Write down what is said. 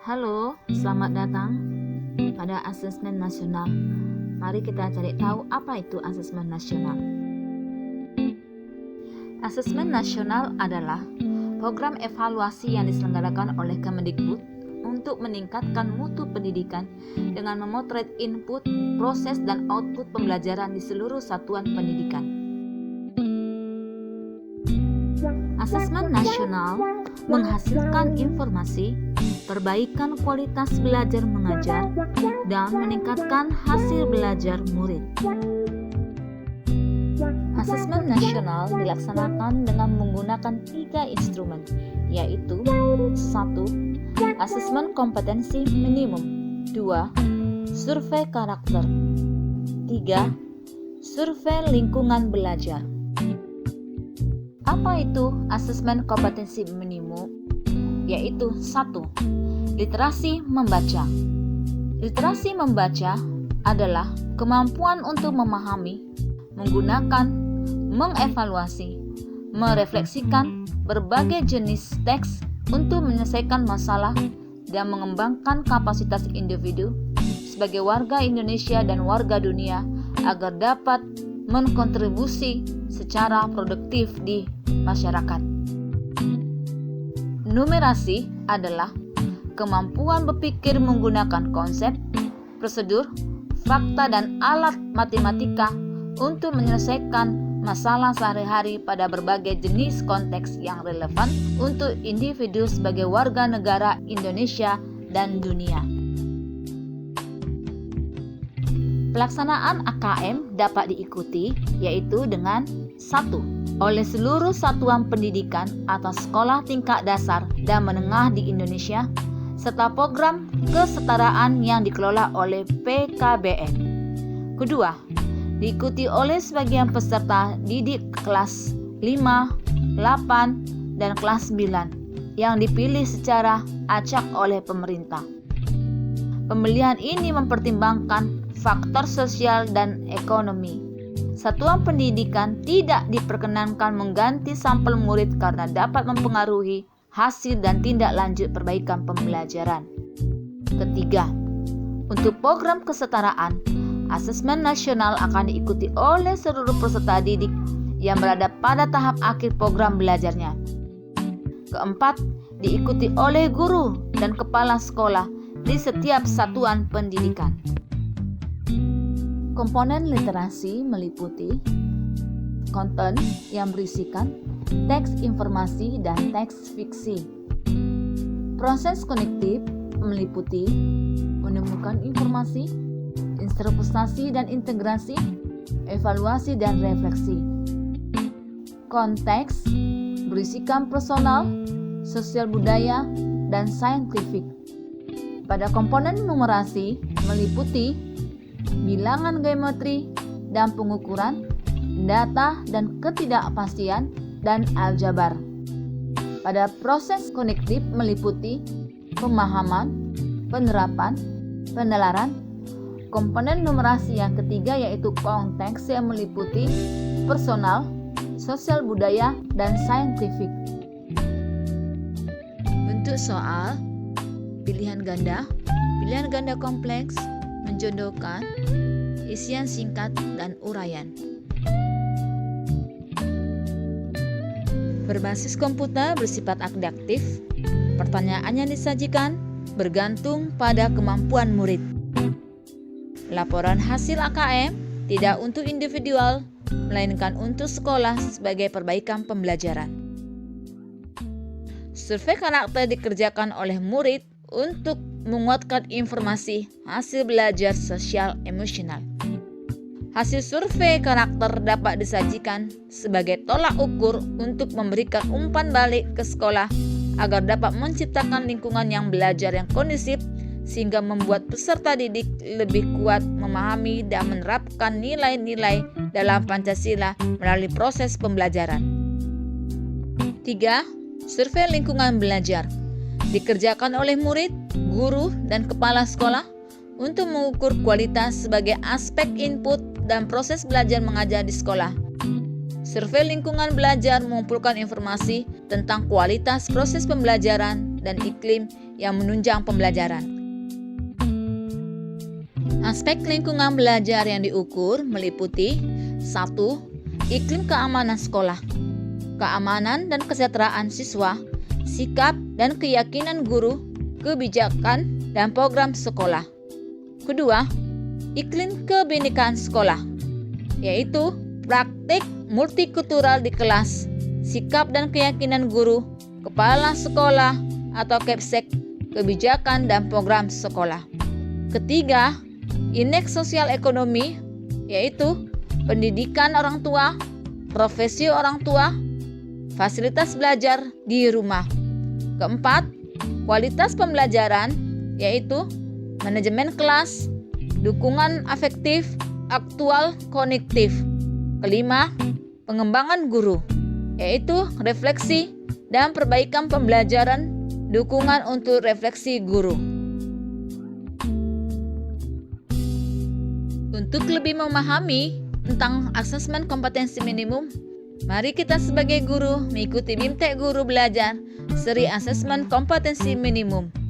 Halo, selamat datang pada Asesmen Nasional. Mari kita cari tahu apa itu Asesmen Nasional. Asesmen Nasional adalah program evaluasi yang diselenggarakan oleh Kemendikbud untuk meningkatkan mutu pendidikan dengan memotret input, proses, dan output pembelajaran di seluruh satuan pendidikan. Asesmen nasional menghasilkan informasi, perbaikan kualitas belajar mengajar, dan meningkatkan hasil belajar murid. Asesmen nasional dilaksanakan dengan menggunakan 3 instrumen, yaitu 1. Asesmen kompetensi minimum, 2. Survei karakter, 3. Survei lingkungan belajar. Apa itu asesmen kompetensi minimum? Yaitu 1. Literasi membaca. Literasi membaca adalah kemampuan untuk memahami, menggunakan, mengevaluasi, merefleksikan berbagai jenis teks untuk menyelesaikan masalah dan mengembangkan kapasitas individu sebagai warga Indonesia dan warga dunia agar dapat mengkontribusi secara produktif di masyarakat. Numerasi adalah kemampuan berpikir menggunakan konsep, prosedur, fakta, dan alat matematika untuk menyelesaikan masalah sehari-hari pada berbagai jenis konteks yang relevan untuk individu sebagai warga negara Indonesia dan dunia. Pelaksanaan AKM dapat diikuti yaitu dengan 1. Oleh seluruh satuan pendidikan atau sekolah tingkat dasar dan menengah di Indonesia serta program kesetaraan yang dikelola oleh PKBN. Kedua, diikuti oleh sebagian peserta didik kelas 5, 8, dan kelas 9 yang dipilih secara acak oleh pemerintah. Pemilihan ini mempertimbangkan faktor sosial dan ekonomi. Satuan pendidikan tidak diperkenankan mengganti sampel murid karena dapat mempengaruhi hasil dan tindak lanjut perbaikan pembelajaran. Ketiga, untuk program kesetaraan, asesmen nasional akan diikuti oleh seluruh peserta didik yang berada pada tahap akhir program belajarnya. Keempat, diikuti oleh guru dan kepala sekolah di setiap satuan pendidikan. Komponen literasi meliputi konten yang berisikan teks informasi dan teks fiksi. Proses kognitif meliputi menemukan informasi, interpretasi dan integrasi, evaluasi dan refleksi. Konteks berisikan personal, sosial budaya, dan saintifik. Pada komponen numerasi meliputi bilangan geometri dan pengukuran, data dan ketidakpastian, dan aljabar. Pada proses kognitif meliputi pemahaman, penerapan, penalaran. Komponen numerasi yang ketiga yaitu konteks yang meliputi personal, sosial budaya, dan saintifik. Bentuk soal: pilihan ganda kompleks, menjodohkan, isian singkat, dan uraian. Berbasis komputer bersifat adaptif, pertanyaan yang disajikan bergantung pada kemampuan murid. Laporan hasil AKM tidak untuk individual, melainkan untuk sekolah sebagai perbaikan pembelajaran. Survei karakter dikerjakan oleh murid untuk menguatkan informasi hasil belajar sosial emosional. Hasil survei karakter dapat disajikan sebagai tolak ukur untuk memberikan umpan balik ke sekolah agar dapat menciptakan lingkungan yang belajar yang kondusif sehingga membuat peserta didik lebih kuat memahami dan menerapkan nilai-nilai dalam Pancasila melalui proses pembelajaran. 3. Survei lingkungan belajar dikerjakan oleh murid, guru, dan kepala sekolah untuk mengukur kualitas sebagai aspek input dan proses belajar mengajar di sekolah. Survei lingkungan belajar mengumpulkan informasi tentang kualitas proses pembelajaran dan iklim yang menunjang pembelajaran. Aspek lingkungan belajar yang diukur meliputi 1. Iklim keamanan sekolah, keamanan dan kesejahteraan siswa, sikap dan keyakinan guru, kebijakan dan program sekolah. Kedua, iklim kebinekaan sekolah, yaitu praktik multikultural di kelas, sikap dan keyakinan guru, kepala sekolah atau kepsek, kebijakan dan program sekolah. Ketiga, indeks sosial ekonomi, yaitu pendidikan orang tua, profesi orang tua, fasilitas belajar di rumah. Keempat, kualitas pembelajaran, yaitu manajemen kelas, dukungan afektif, aktual kognitif. Kelima, pengembangan guru, yaitu refleksi dan perbaikan pembelajaran, dukungan untuk refleksi guru. Untuk lebih memahami tentang asesmen kompetensi minimum, mari kita sebagai guru mengikuti BIMTEK Guru Belajar Seri Asesmen Kompetensi Minimum.